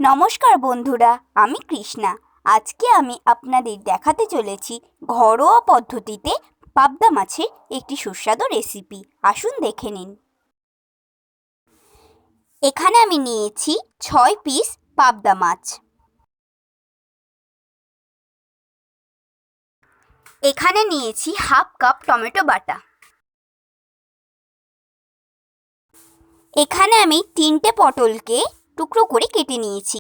নমস্কার বন্ধুরা, আমি কৃষ্ণা। আজকে আমি আপনাদের দেখাতে চলেছি ঘরোয়া পদ্ধতিতে পাবদা মাছের একটি সুস্বাদু রেসিপি। আসুন দেখে নিন। এখানে আমি নিয়েছি 6 পিস পাবদা মাছ। এখানে নিয়েছি হাফ কাপ টমেটো বাটা। এখানে আমি 3টে পটলকে টুকরো করে কেটে নিয়েছি।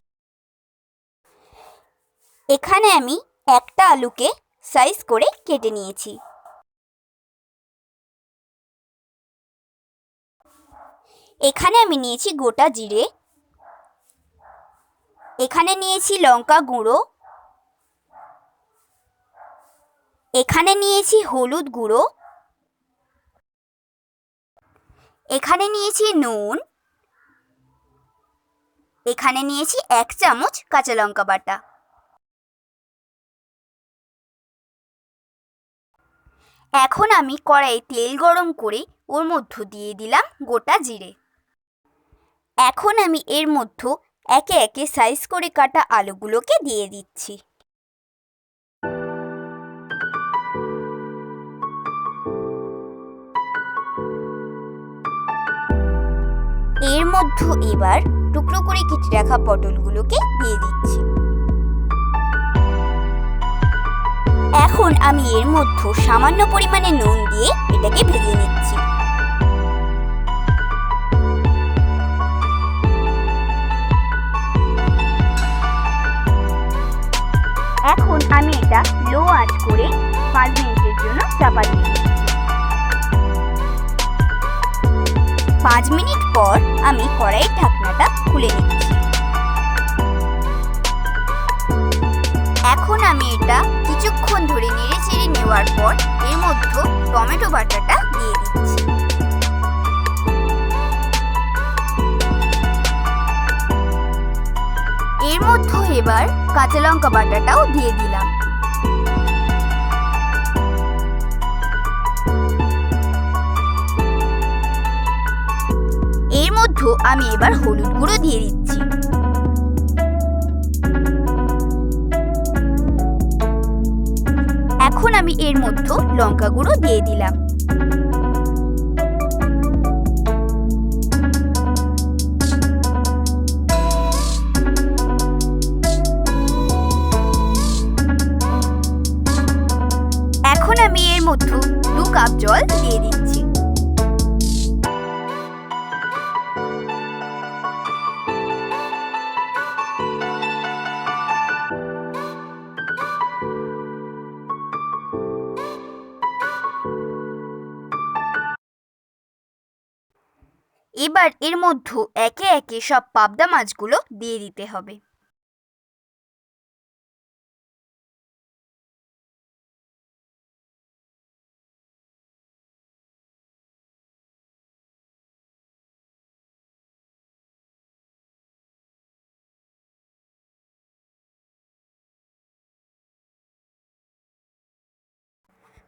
এখানে আমি একটা আলুকে সাইজ করে কেটে নিয়েছি। এখানে আমি নিয়েছি গোটা জিরে। এখানে নিয়েছি লঙ্কা গুঁড়ো। এখানে নিয়েছি হলুদ গুঁড়ো। এখানে নিয়েছি নুন। এখানে নিয়েছি 1 চামচ কাঁচা লঙ্কা বাটা। এখন আমি কড়াইয়ে তেল গরম করে ওর মধ্যে দিয়ে দিলাম গোটা জিরে। এখন আমি এর মধ্যে একে একে সাইজ করে কাটা আলুগুলোকে দিয়ে দিচ্ছি। এর মধ্যে এবার টুকরো করে কেটে রাখা পটলগুলোকে দিয়ে দিচ্ছি। এখন আমি এর মধ্যে সামান্য পরিমাণে নুন দিয়ে এটাকে ভেজে নিচ্ছি। এখন আমি এটা লো আঁচ করে 5 মিনিটের জন্য চাপা দিয়ে দিচ্ছি। 5 মিনিট পর আমি কড়াইয়ের ঢাকনাটা খুলে নিচ্ছি। এখন আমি এটা কিছুক্ষণ ধরে নেড়ে চেড়ে নেওয়ার পর এর মধ্যে টমেটো বাটাটা দিয়ে দিচ্ছি। এর মধ্যে এবার কাঁচা লঙ্কা বাটাটাও দিয়ে দিলাম। এর মধ্যে আমি এবার হলুদ গুঁড়ো দিয়ে দিচ্ছি। এখন আমি এর মধ্যে লঙ্কা গুঁড়ো দিয়ে দিলাম। এখন আমি এর মধ্যে 2 কাপ জল দিয়ে দিচ্ছি। এবার এর মধ্যে একে একে সব পাবদা মাছগুলো দিয়ে দিতে হবে।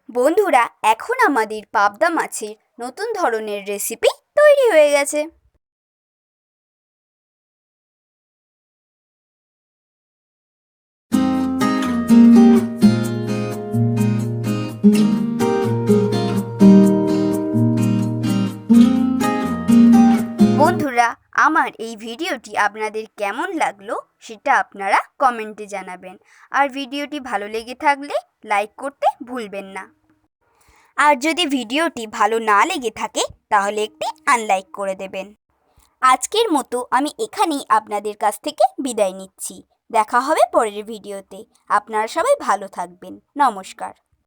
বন্ধুরা, এখন আমাদের পাবদা মাছের নতুন ধরনের রেসিপি তৈরি হয়ে গেছে। বন্ধুরা, আমার এই ভিডিওটি আপনাদের কেমন লাগলো সেটা আপনারা কমেন্টে জানাবেন। আর ভিডিওটি ভালো লেগে থাকলে লাইক করতে ভুলবেন না। আর যদি ভিডিওটি ভালো না লেগে থাকে তাহলে একটি আনলাইক করে দেবেন। আজকের মতো আমি এখানেই আপনাদের কাছ থেকে বিদায় নিচ্ছি। দেখা হবে পরের ভিডিওতে। আপনারা সবাই ভালো থাকবেন। নমস্কার।